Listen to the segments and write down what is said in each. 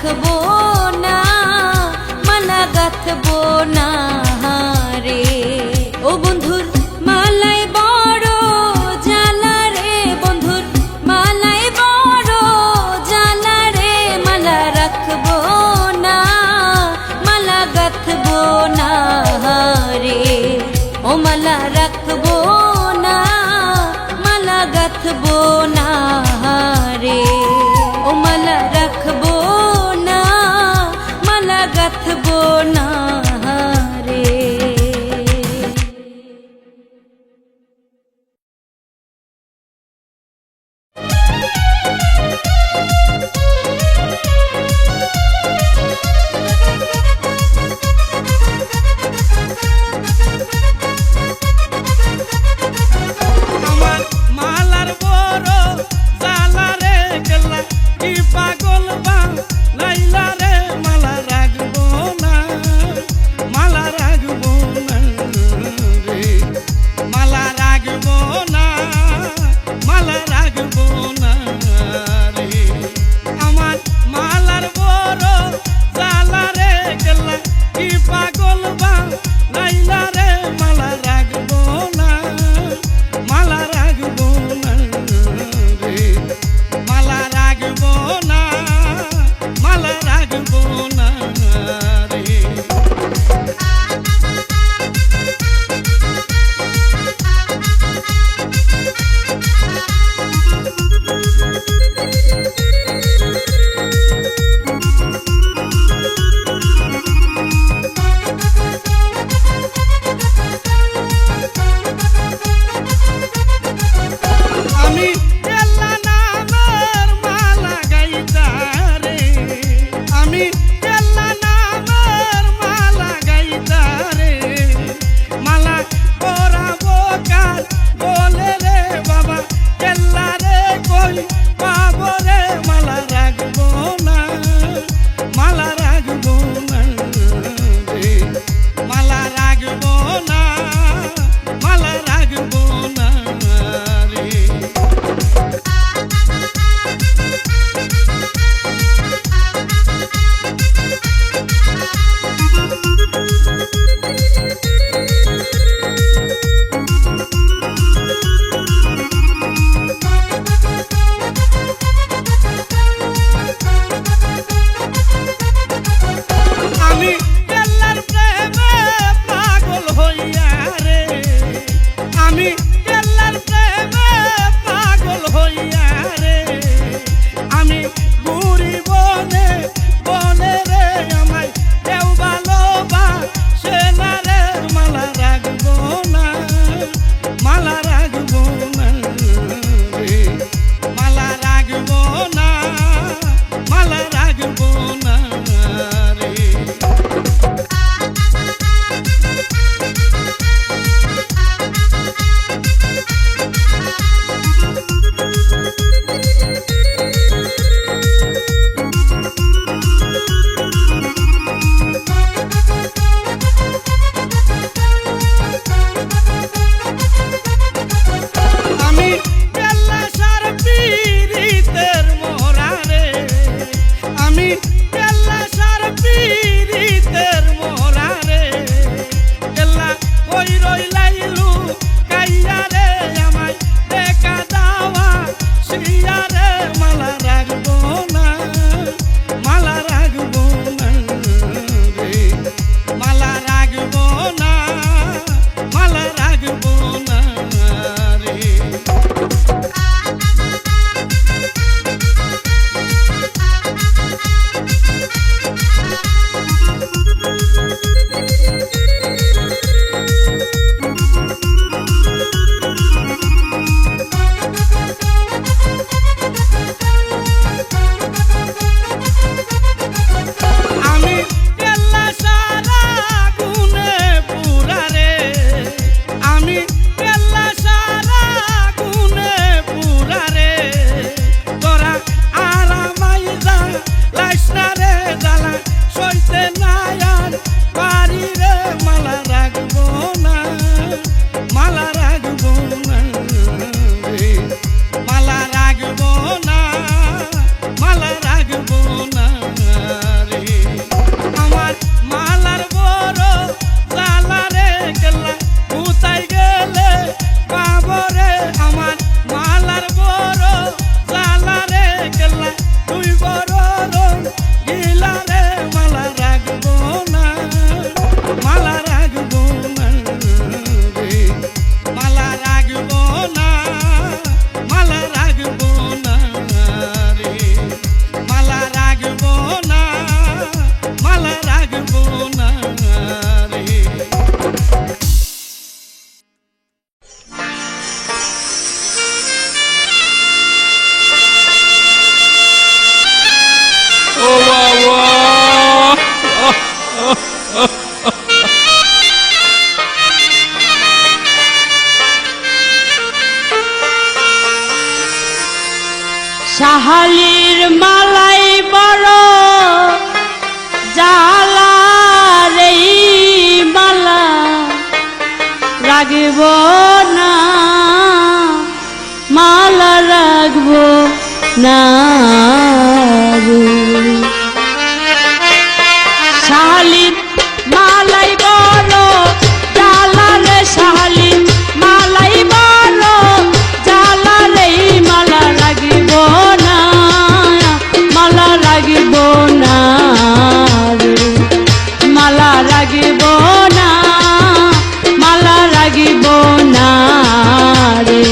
রাখবো না, মালা গাঁথবো না রে। ও বন্ধুর মালাই বড় জ্বালা রে, বন্ধুর মালাই বড় জ্বালা রে। মালা রাখবো না, মালা গাঁথবো না রে। ও মালা রাখবো না, মালা গাঁথবো না রে। ও মালা রাখবো না, মালা গাঁথবো না রে। আমার মালার বড় জ্বালা রে, গেলা কি পাগল বানাইলা রে। মালা রাখবো না, মালা রাখবো না রে। মালা রাখবো না, মালা রাখবো না রে। আমার মালার বড় জ্বালা রে, গেলা কি পাগল বানাইলা রে। মালা রাখবো না, মালা রাখবো না রে। মালা রাখবো না, মালা রাখবো না রে। আমি এল্লা নামের মালা গাইতা রে। আমি এল্লা নামের মালা গাইতা রে। মালা পরাবো কার বলে রে বাবা, এল্লা রে কই পাবো রে। মালা রাখবো না, মালা রাখবো না রে। মালা রাখবো না, মালা রাখবো না রে। আমি এল্লার প্রেমে পাগল হইয়া রে। আমি এল্লার প্রেমে পাগল হইয়া রে। আমি ঘুরি বনে বনে রে, আমায় কেউ ভালোবাসে না রে। মালা রাখবো না, মালা রাখবো না রে। মালা রাখবো না, মালা রাখবো না রে। আমি এল্লা সার পীড়িতের মোরা রে। আমি এল্লা সার পীড়িতের মোরা রে। এল্লা কই রইলাইলু কাইয়া রে, আমায় দেখা দাওয়া সিয়া রে। মালা রাখবো না, মালা রাখবো না রে। মালা রাখবো না, মালা রাখবো না রে। আমি এল্লা সারা গুনে পুরা রে। আমি এল্লা সারা গুনে পুরা রে। তোরা আরামাই যা লাইস না রে, জ্বালা সইতে না আর পারি রে। মালা রাখবো না, মালা রাখবো না রে। মালা রাখবো না, মালা রাখবো না গিলা রে মালা রাখবো না, মালা রাখবো না রে, মালা রাখবো না, মালা রাখবো না রে, মালা রাখবো না, মালা রাখবো না রে। শাহালির মালাই বড় জালা রে মালা রাখব না, মালা রাখব না রে। শাহালির মালাই বড় জালা রে, শাহালির মালাই বড় জালা রে, মালা রাখব না, মালা রাখব না রে, মালা রাখব না, মালা রাখব না রে।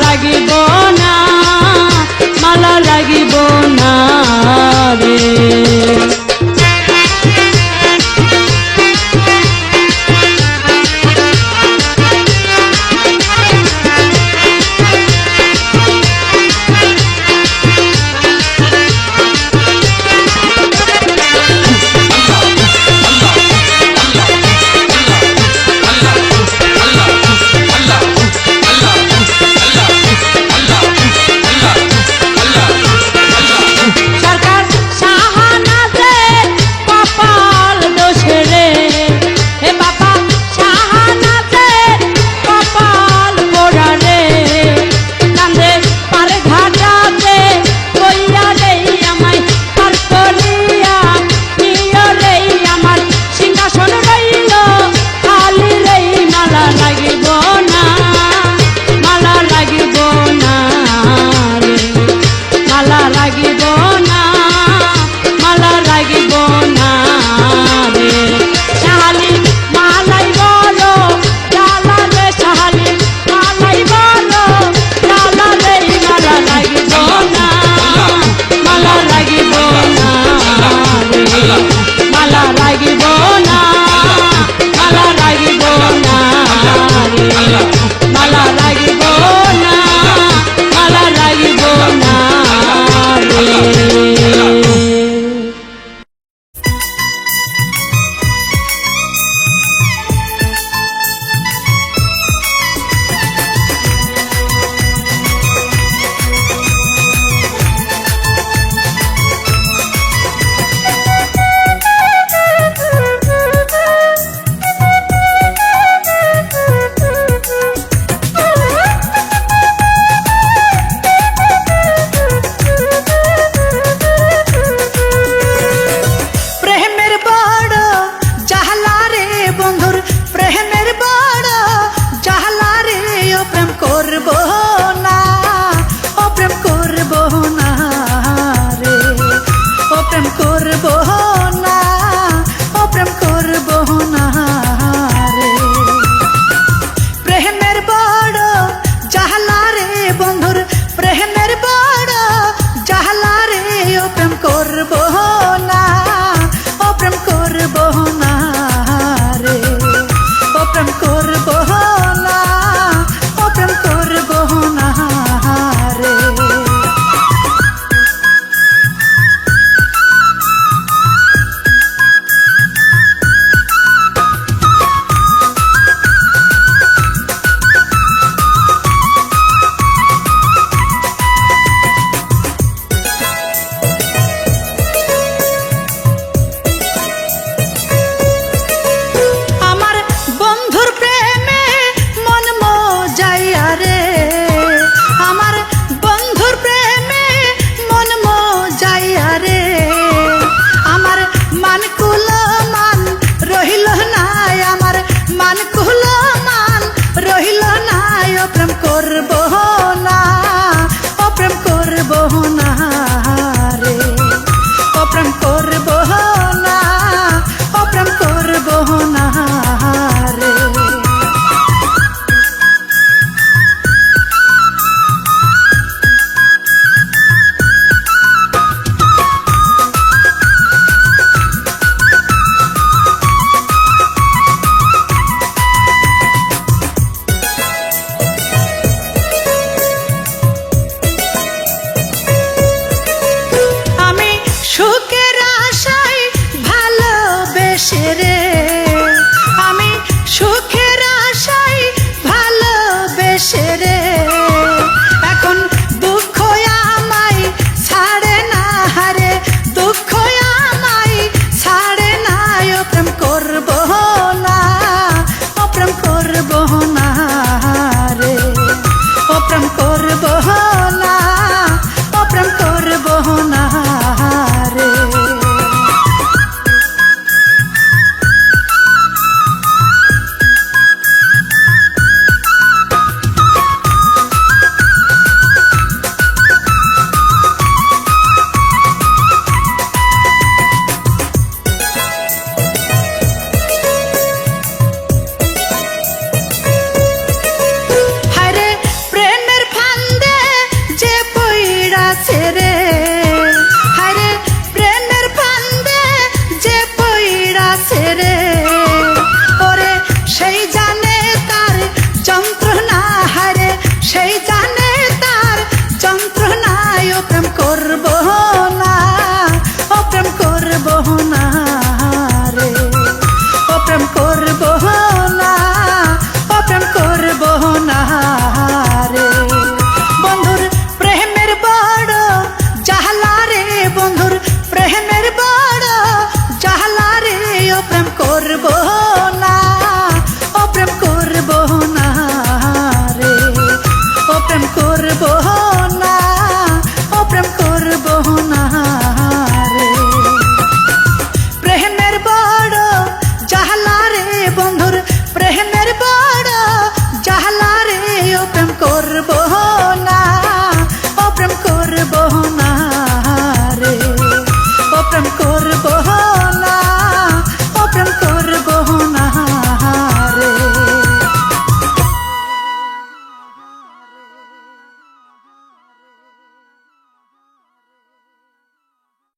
লাগিব না, মালা লাগিব না রে।